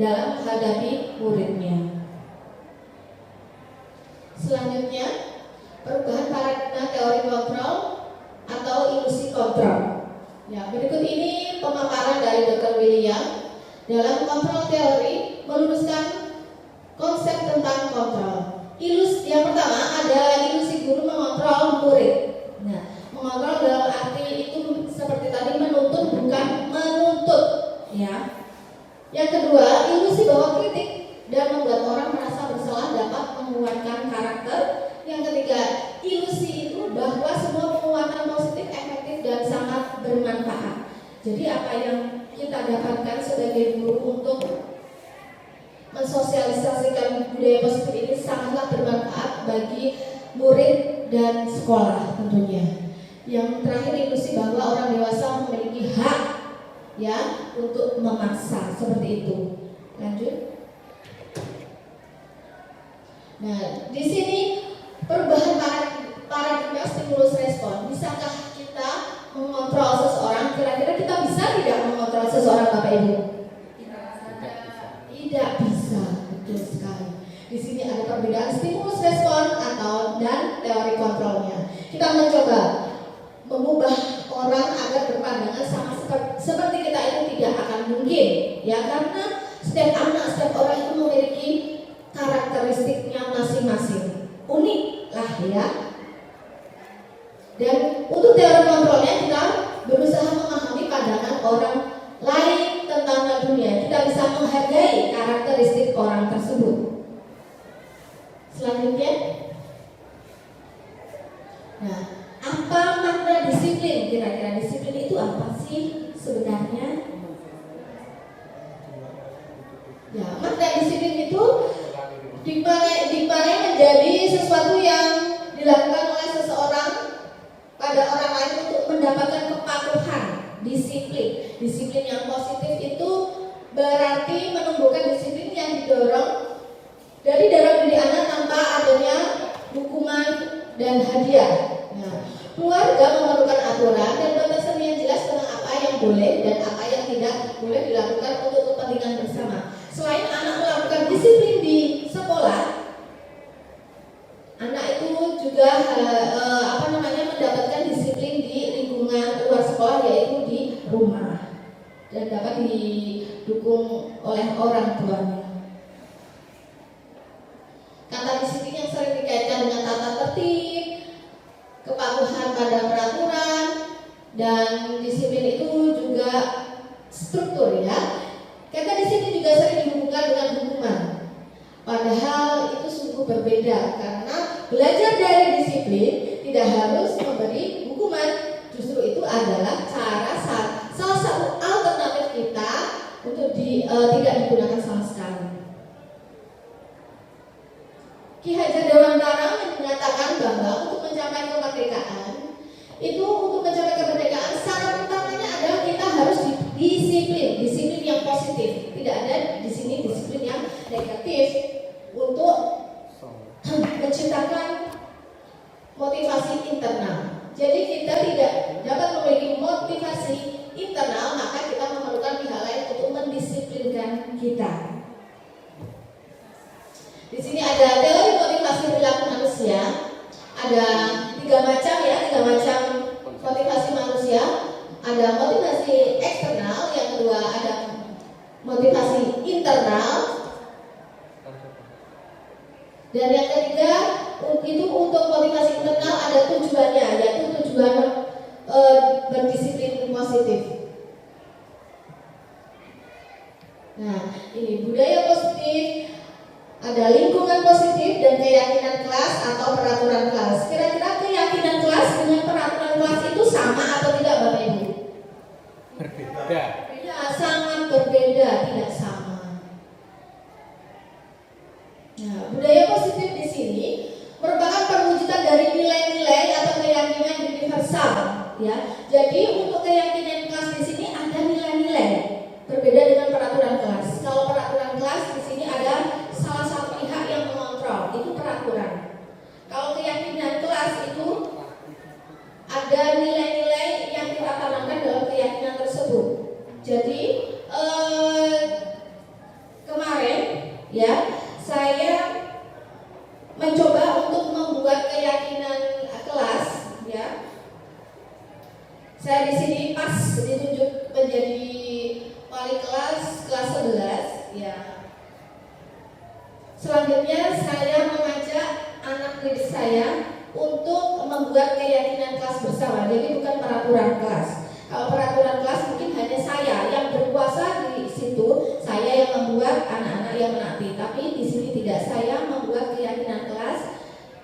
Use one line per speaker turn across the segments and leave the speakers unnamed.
dalam menghadapi muridnya. Selanjutnya, perubahan paradigma teori kontrol atau ilusi kontrol. Ya, berikut ini pemaparan dari Dr. William dalam kontrol teori meluruskan konsep tentang kontrol. Yang pertama adalah ilusi guru mengontrol murid. Nah, mengontrol dalam arti itu seperti tadi menuntut bukan menuntut, ya. Yang kedua, ilusi bahwa kritik dan membuat orang merasa bersalah dapat menguatkan karakter. Yang ketiga, ilusi itu bahwa semua penguatan positif efektif dan sangat bermanfaat. Jadi apa yang kita dapatkan sebagai guru untuk mensosialisasikan budaya positif ini sangatlah bermanfaat bagi murid dan sekolah tentunya. Yang terakhir, ilusi bahwa orang dewasa memiliki hak ya untuk memaksa, seperti itu. Lanjut. Nah, di sini perubahan paradigma stimulus respon. Bisakah kita mengontrol seseorang? Kira-kira kita bisa tidak mengontrol seseorang, Bapak Ibu? Tidak bisa, betul sekali. Di sini ada perbedaan stimulus respon dan teori kontrolnya. Kita mencoba mengubah orang agar berpandangan sama seperti kita itu tidak akan mungkin, ya, karena setiap anak, setiap orang itu memiliki karakteristiknya masing-masing, unik lah ya. Dan untuk teori kontrolnya kita berusaha memahami pandangan orang lain tentang dunia. Kita bisa menghargai karakteristik orang tersebut. Selanjutnya, nah, apa makna disiplin? Kira-kira disiplin itu apa sih sebenarnya? Ya, makna disiplin itu dimana menjadi sesuatu yang dilakukan oleh seseorang pada orang lain untuk mendapatkan kepatuhan. Disiplin yang positif itu berarti menumbuhkan disiplin yang didorong dari dalam diri anak tanpa adanya hukuman dan hadiah. Nah, keluarga memerlukan aturan dan batasan yang jelas tentang apa yang boleh dan apa yang tidak boleh dilakukan untuk kepentingan bersama. Selain anak melakukan disiplin di sekolah, anak itu juga mendapatkan disiplin di lingkungan luar sekolah, yaitu di rumah, dan dapat didukung oleh orang tuanya. Kata disiplin yang sering dikaitkan dengan tata tertib, kepatuhan pada peraturan, dan disiplin itu juga struktur, ya. Kata disiplin juga sering dihubungkan dengan hukuman. Padahal itu sungguh berbeda, karena belajar dari disiplin tidak harus memberi hukuman. Justru itu adalah salah satu alternatif kita untuk tidak digunakan sama sekali. Ki Hajar Dewantara menyatakan bahwa untuk mencapai kemerdekaan, syarat utamanya adalah kita harus disiplin yang positif. Tidak ada di sini disiplin yang negatif untuk menciptakan motivasi internal. Jadi kita tidak dapat memiliki motivasi internal, maka kita memerlukan pihak lain untuk mendisiplinkan kita. Di sini ada teori motivasi perilaku manusia. Ada tiga macam motivasi manusia. Ada motivasi eksternal, yang kedua ada motivasi internal, dan yang ketiga itu untuk motivasi internal ada tujuannya, yaitu tujuan berdisiplin positif. Nah, ini budaya positif, ada lingkungan positif, dan keyakinan kelas atau peraturan kelas. Kira-kira keyakinan kelas dengan peraturan kelas itu sama atau tidak, Bapak Ibu?
Berbeda.
Ya, sangat berbeda, tidak sama. Nah, budaya positif di sini merupakan perwujudan dari nilai-nilai atau keyakinan universal, ya. Jadi untuk keyakinan kelas di sini ada nilai-nilai, berbeda dengan peraturan kelas. Kalau peraturan kelas di sini ada salah satu pihak yang mengontrol, itu peraturan. Kalau keyakinan kelas itu ada nilai-nilai yang kita tanamkan dalam keyakinan tersebut. Jadi ya, saya mencoba untuk membuat keyakinan kelas, ya. Saya di sini pas ditunjuk menjadi wali kelas 11, ya. Selanjutnya saya mengajak anak didik saya untuk membuat keyakinan kelas bersama. Jadi bukan peraturan kelas. Kalau peraturan kelas mungkin hanya saya yang berkuasa di situ, saya yang membuat, anak-anak yang menaati. Tapi di sini tidak, saya membuat keyakinan kelas.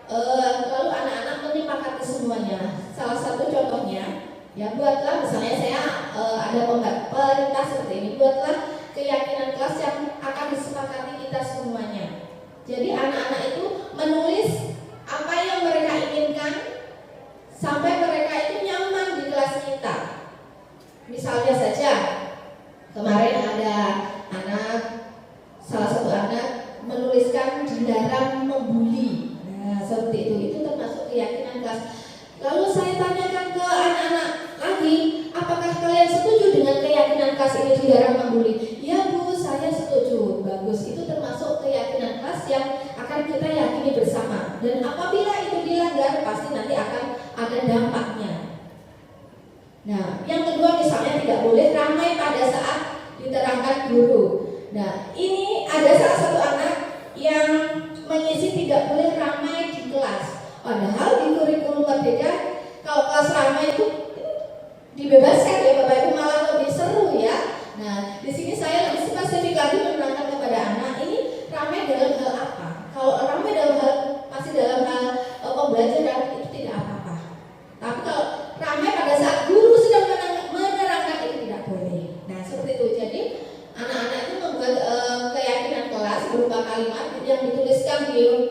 Lalu anak-anak menyepakati semuanya. Salah satu contohnya, ya buatlah misalnya saya ada perintah seperti ini, buatlah keyakinan kelas yang akan disepakati kita semuanya. Jadi anak-anak itu menulis apa yang mereka inginkan sampai mereka itu nyaman di kelas kita. Misalnya saja kemarin ada salah satu anak menuliskan dilarang membuli. Nah seperti itu termasuk keyakinan kelas. Lalu saya tanyakan ke anak-anak lagi, apakah kalian setuju dengan keyakinan kelas ini dilarang membuli? Ya Bu, saya setuju. Bagus, itu termasuk keyakinan kelas yang akan kita yakini bersama. Dan apabila itu dilanggar, pasti nanti akan ada dampaknya. Nah, yang kedua misalnya tidak boleh ramai pada saat diterangkan guru. Nah, ini ada salah satu anak yang mengisi tidak boleh ramai di kelas. Padahal di kurikulum Merdeka kalau kelas ramai itu dibebaskan ya Bapak Ibu, malah lebih seru ya. Nah, di sini saya lebih spesifik lagi menerangkan kepada anak ini ramai dalam hal apa. Kalau ramai dalam hal masih dalam hal pembelajaran itu tidak apa-apa. Tapi kalau ramai pada saat guru sedang menerangkan itu tidak boleh. Nah, seperti itu. Jadi anak-anak itu membuat keyakinan kelas berupa kalimat yang dituliskan di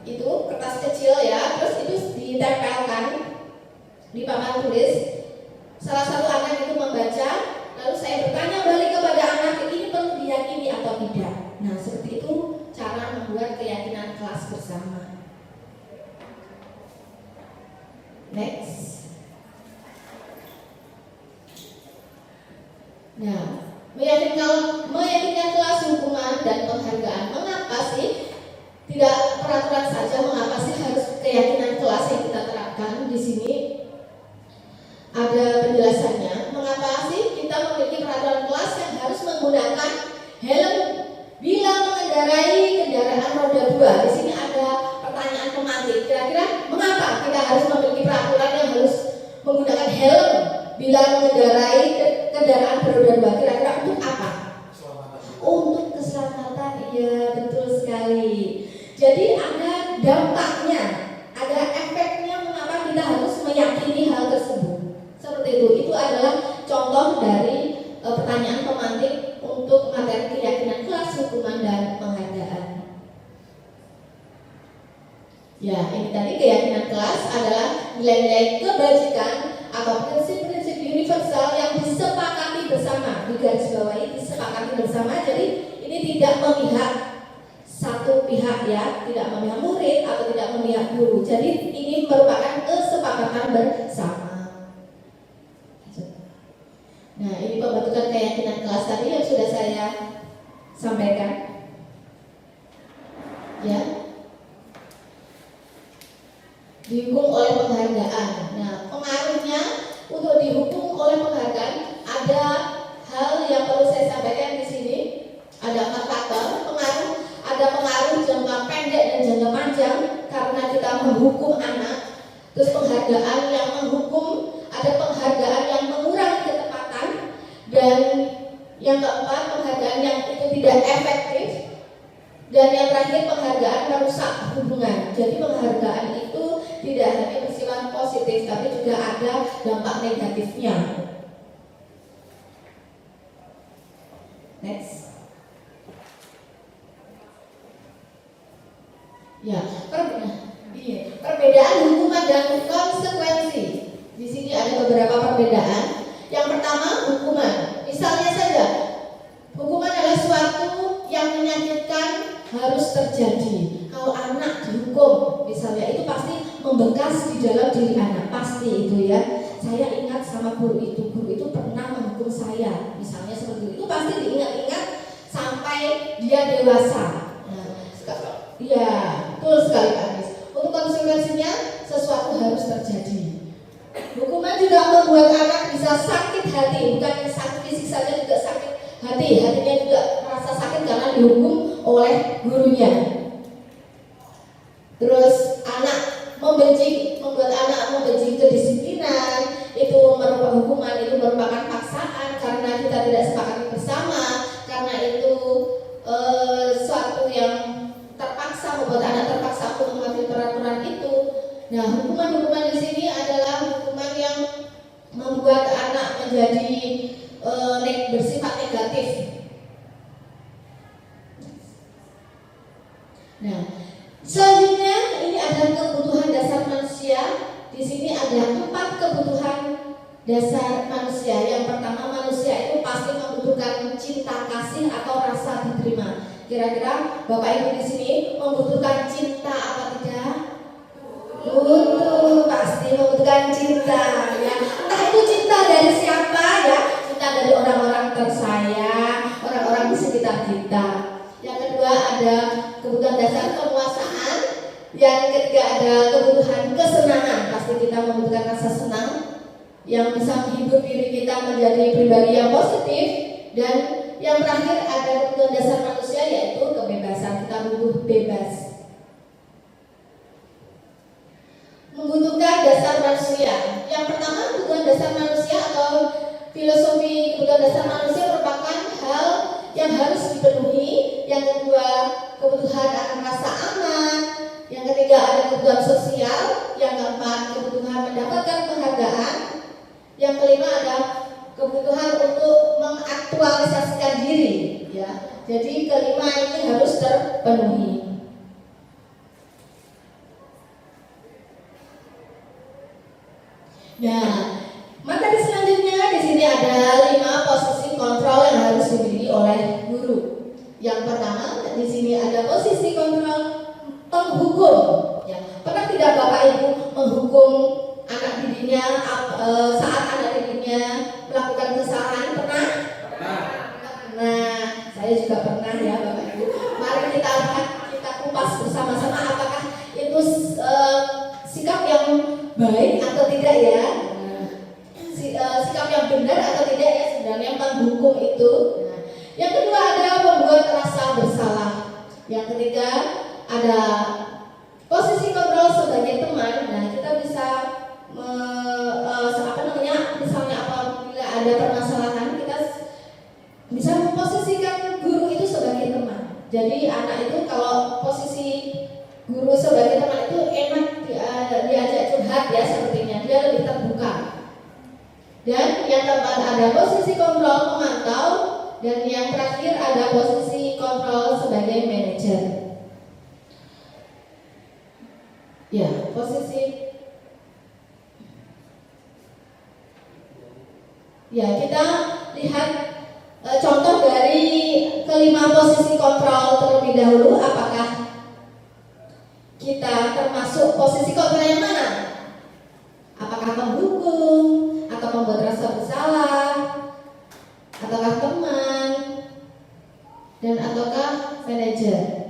itu kertas kecil ya, terus itu ditempelkan di papan tulis. Salah satu anak itu membaca, lalu saya bertanya balik kepada anak, ini perlu diyakini atau tidak. Nah seperti itu cara membuat keyakinan kelas bersama. Next. Nah, meyakinkan kelas hukuman dan penghargaan. Mengapa sih tidak peraturan saja, mengapa sih harus keyakinan kelas yang kita terapkan? Di sini ada penjelasannya. Mengapa sih kita memiliki peraturan kelas yang harus menggunakan helm bila mengendarai kendaraan roda 2? Di sini ada pertanyaan pemantik. Kira-kira mengapa kita harus memiliki peraturan yang harus menggunakan helm bila mengendarai kendaraan beroda 2? Kira-kira untuk apa? Untuk keselamatan. Iya, betul sekali. Jadi ada dampaknya, ada efeknya mengapa kita harus meyakini hal tersebut. Seperti itu. Itu adalah contoh dari pertanyaan pemantik untuk materi keyakinan kelas, hukuman dan penghargaan. Ya, ini tadi keyakinan kelas adalah nilai-nilai kebajikan atau prinsip-prinsip universal yang disepakati bersama, digarisbawahi disepakati bersama. Jadi ini tidak memihak satu pihak ya, tidak memihak murid atau tidak memihak guru. Jadi ini merupakan kesepakatan bersama. Nah, ini pembentukan keyakinan kelas tadi yang sudah saya sampaikan. Ya. Dihukum oleh penghargaan. Nah, pengaruhnya untuk dihukum oleh penghargaan ada hal yang perlu saya sampaikan di sini. Ada 4 faktor pengaruh. Ada pengaruh jangka pendek dan jangka panjang karena kita menghukum anak. Terus penghargaan yang menghukum, ada penghargaan yang mengurangi ketepatan, dan yang keempat penghargaan yang itu tidak efektif, dan yang terakhir penghargaan merusak hubungan. Jadi penghargaan itu tidak hanya bersifat positif, tapi juga ada dampak negatifnya. Next. Ya, perbedaan hukuman dan konsekuensi. Di sini ada beberapa perbedaan. Yang pertama, hukuman. Misalnya saja, hukuman adalah suatu yang menyakitkan harus terjadi. Kalau anak dihukum, misalnya itu pasti membekas di dalam diri anak, pasti itu ya. Saya ingat sama guru itu pernah menghukum saya, misalnya seperti itu pasti diingat-ingat sampai dia dia dewasa. Iya, betul sekali Pak Anies. Untuk konsekuensinya sesuatu harus terjadi. Hukuman juga membuat anak bisa sakit hati, bukan sakit fisik saja, juga sakit hati. Hatinya juga merasa sakit karena dihukum oleh gurunya. Terus anak membuat anak membenci kedisiplinan, itu merupakan hukuman, itu merupakan paksaan karena kita tidak sepakati bersama, karena itu suatu yang terpaksa, membuat anak terpaksa untuk mengambil peraturan itu. Nah, hukuman-hukuman di sini adalah hukuman yang membuat anak menjadi bersifat negatif. Nah, selanjutnya ini adalah kebutuhan dasar manusia. Di sini ada 4 kebutuhan dasar manusia. Yang pertama, manusia itu pasti membutuhkan cinta kasih atau rasa diterima. Kira-kira Bapak Ibu di sini membutuhkan cinta apa tidak? Butuh, pasti membutuhkan cinta. Ya, entah itu cinta dari siapa ya, cinta dari orang-orang tersayang, orang-orang di sekitar kita. Yang kedua ada kebutuhan dasar penguasaan. Yang ketiga ada kebutuhan kesenangan. Pasti kita membutuhkan rasa senang yang bisa menghibur diri kita menjadi pribadi yang positif. Dan yang terakhir ada kebutuhan dasar manusia, yaitu kebebasan. Kita butuh bebas. Membutuhkan dasar manusia. Yang pertama, kebutuhan dasar manusia atau filosofi kebutuhan dasar manusia merupakan hal yang harus dipenuhi. Yang kedua, kebutuhan akan rasa aman. Yang ketiga, ada kebutuhan sosial. Yang keempat, kebutuhan mendapatkan penghargaan. Yang kelima, ada kebutuhan untuk mengaktualisasikan diri. Ya, jadi kelima ini harus terpenuhi. Nah, materi selanjutnya di sini ada 5 posisi kontrol yang harus dimiliki oleh guru. Yang pertama, di sini ada posisi kontrol penghukum. Ya, pernah tidak Bapak Ibu menghukum anak didiknya saat anak didiknya melakukan kesalahan? Pernah? Nah, saya juga pernah ya Bapak Ibu. Mari kita lihat, kita kupas bersama-sama apakah itu sikap yang baik atau tidak ya. Sikap yang benar atau tidak ya sebenarnya menghukum itu. Nah, yang kedua ada membuat rasa bersalah. Yang ketiga ada posisi kontrol sebagai teman. Nah, kita bisa misalnya apabila ada permasalahan, kita bisa memposisikan guru itu sebagai teman. Jadi anak itu kalau posisi guru sebagai teman itu enak diajak curhat ya, sepertinya dia lebih terbuka. Dan yang keempat ada posisi kontrol pemantau. Dan yang terakhir ada posisi kontrol sebagai manajer. Ya, posisi. Ya, kita lihat contoh dari kelima posisi kontrol terlebih dahulu. Apakah kita termasuk posisi kontrol yang mana? Apakah menghukum, atau membuat rasa bersalah, ataukah teman, dan ataukah manajer?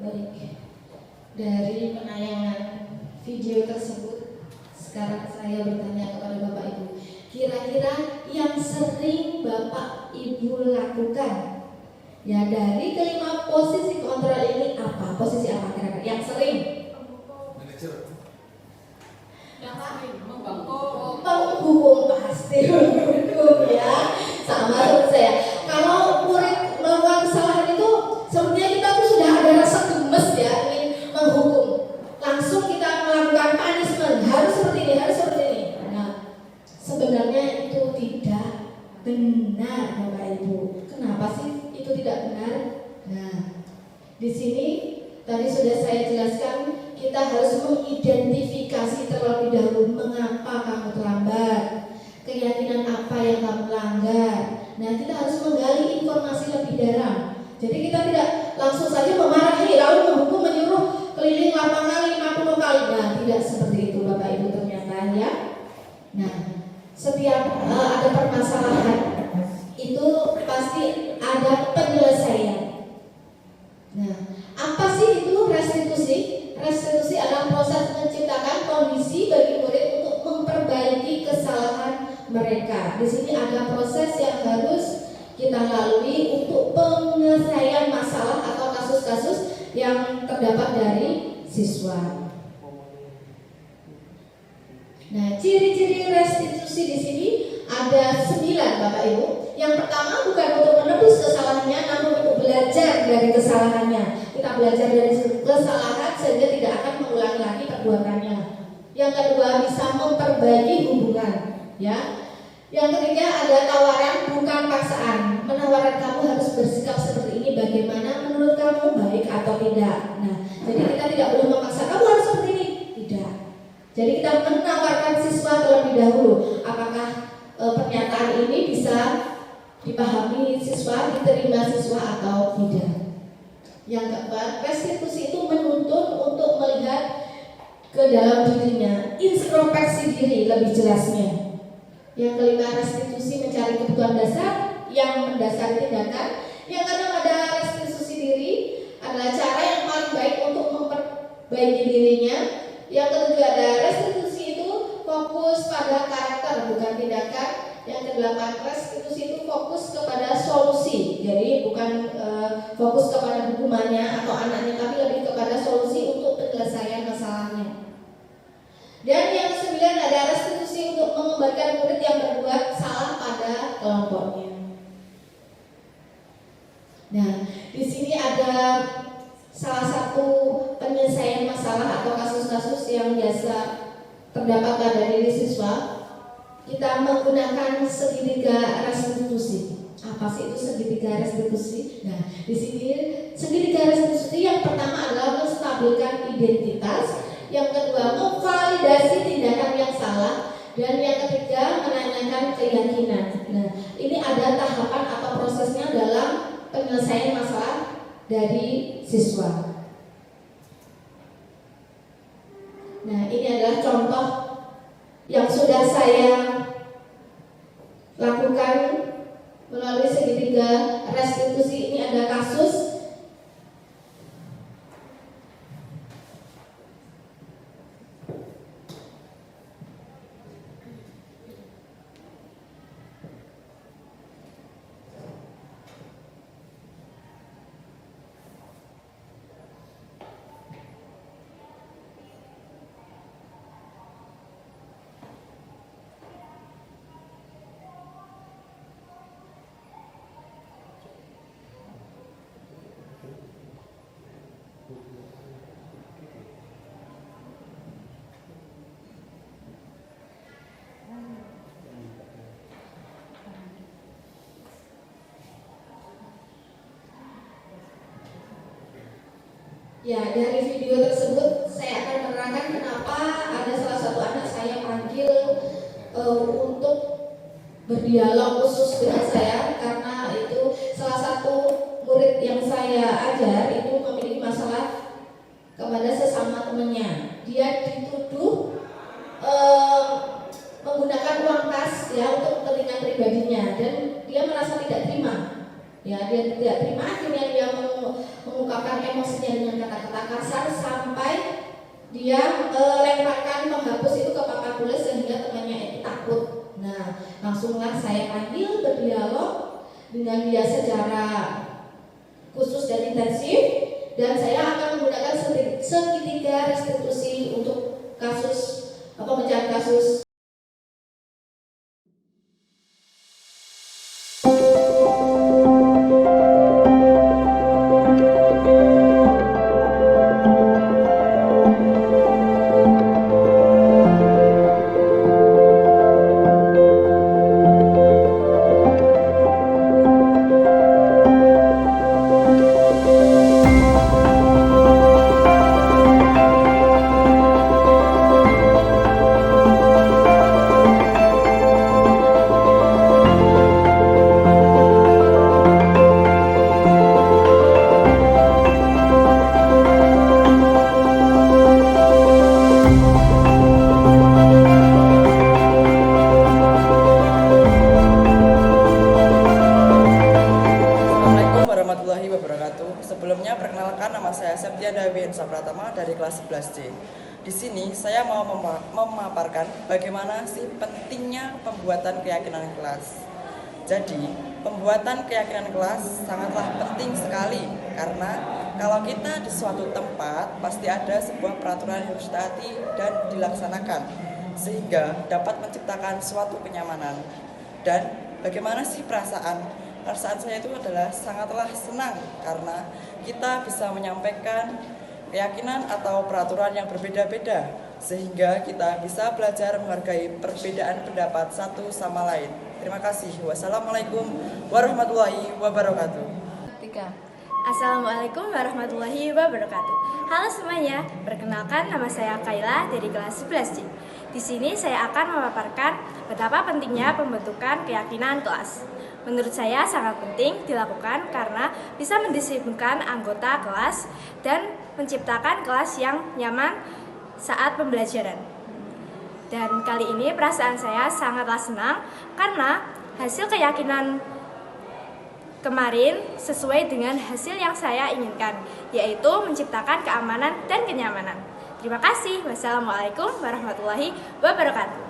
Baik, dari penayangan video tersebut, sekarang saya bertanya kepada Bapak Ibu, kira-kira yang sering Bapak Ibu lakukan, ya dari kelima posisi kontrol ini apa? Posisi apa kira-kira yang sering?
Manajer.
Menghukum, pasti menghukum ya, sama seperti saya. Kalau murid melakukan kesalahan itu sepertinya kita tuh sudah ada rasa gemes ya, ingin menghukum, langsung kita melakukan punishment, harus seperti ini, harus seperti ini. Nah, sebenarnya itu tidak benar Bapak Ibu. Kenapa sih itu tidak benar? Nah, di sini tadi sudah saya jelaskan, kita harus mengidentifikasi terlebih dahulu mengapa kamu terlambat, keyakinan apa yang kamu langgar. Nah, kita harus menggali informasi lebih dalam. Jadi kita tidak langsung saja memarahi lalu menghukum, menyuruh keliling lapangan 50 kali. Nah, tidak seperti itu Bapak Ibu ternyata ya. Nah, setiap ada permasalahan itu pasti ada penyelesaian. Nah, apa sih itu restitusi? Restitusi adalah proses menciptakan kondisi bagi murid untuk memperbaiki kesalahan mereka. Di sini ada proses yang harus kita lalui untuk penyelesaian masalah atau kasus-kasus yang terdapat dari siswa. Nah, ciri-ciri restitusi di sini ada 9 Bapak Ibu. Yang pertama bukan untuk menebus kesalahannya, namun untuk belajar dari kesalahannya. Kita belajar dari kesalahan sehingga tidak akan mengulangi lagi perbuatannya. Yang kedua bisa memperbaiki hubungan, ya. Yang ketiga ada tawaran bukan paksaan. Menawarkan kamu harus bersikap seperti ini, bagaimana menurut kamu, baik atau tidak. Nah, jadi kita tidak boleh memaksa kamu harus seperti ini, tidak. Jadi kita menawarkan siswa terlebih dahulu, apakah pernyataan ini bisa dipahami siswa, diterima siswa atau tidak. Yang keempat, restitusi itu menuntun untuk melihat ke dalam dirinya, introspeksi diri lebih jelasnya. Yang kelima, restitusi mencari kebutuhan dasar yang mendasari tindakan. Yang keenam ada restitusi diri, adalah cara yang paling baik untuk memperbaiki dirinya. Yang ketujuh ada restitusi itu fokus pada karakter bukan tindakan. Yang kedelapan, restitusi itu fokus kepada solusi, jadi bukan fokus kepada hukumannya atau anaknya, tapi lebih kepada solusi untuk penyelesaian masalahnya. Dan yang kesembilan ada restitusi untuk mengembalikan murid yang berbuat salah pada kelompoknya. Nah, di sini ada salah satu penyelesaian masalah atau kasus-kasus yang biasa terdapat pada diri siswa. Kita menggunakan segitiga restitusi. Apa sih itu segitiga restitusi? Nah, di sini segitiga restitusi yang pertama adalah menstabilkan identitas, yang kedua memvalidasi tindakan yang salah, dan yang ketiga menanyakan keyakinan. Nah, ini ada tahapan atau prosesnya dalam penyelesaian masalah dari siswa. Nah, ini adalah contoh yang sudah saya lakukan melalui segitiga restitusi. Ini ada kasus ya, dari video tersebut saya akan menerangkan kenapa ada salah satu anak saya panggil untuk berdialog khusus dengan saya, karena itu salah satu murid yang saya ajar itu memiliki masalah kepada sesama temannya. Dia dituduh menggunakan uang kas ya untuk kepentingan pribadinya, dan dia merasa tidak terima Ya, dia tidak terima, akhirnya dia mengungkapkan emosinya dengan kata-kata kasar sampai dia lemparkan penghapus itu ke papan tulis sehingga temannya itu takut. Nah, langsunglah saya panggil berdialog dengan dia secara khusus dan intensif, dan saya akan menggunakan segitiga restitusi untuk kasus pemecahan kasus.
Sebelumnya, perkenalkan, nama saya Septiana Wiensa Pratama dari kelas 11C. Di sini saya mau memaparkan bagaimana sih pentingnya pembuatan keyakinan kelas. Jadi, pembuatan keyakinan kelas sangatlah penting sekali karena kalau kita di suatu tempat pasti ada sebuah peraturan yang harus ditaati dan dilaksanakan sehingga dapat menciptakan suatu kenyamanan. Dan bagaimana sih perasaan saya itu adalah sangatlah senang karena kita bisa menyampaikan keyakinan atau peraturan yang berbeda-beda sehingga kita bisa belajar menghargai perbedaan pendapat satu sama lain. Terima kasih. Wassalamualaikum warahmatullahi wabarakatuh.
Assalamualaikum warahmatullahi wabarakatuh. Halo semuanya, perkenalkan nama saya Kaila dari kelas 11C. Di sini saya akan memaparkan betapa pentingnya pembentukan keyakinan kelas. Menurut saya sangat penting dilakukan karena bisa mendisiplinkan anggota kelas dan menciptakan kelas yang nyaman saat pembelajaran. Dan kali ini perasaan saya sangatlah senang karena hasil keyakinan kemarin sesuai dengan hasil yang saya inginkan, yaitu menciptakan keamanan dan kenyamanan. Terima kasih. Wassalamualaikum warahmatullahi wabarakatuh.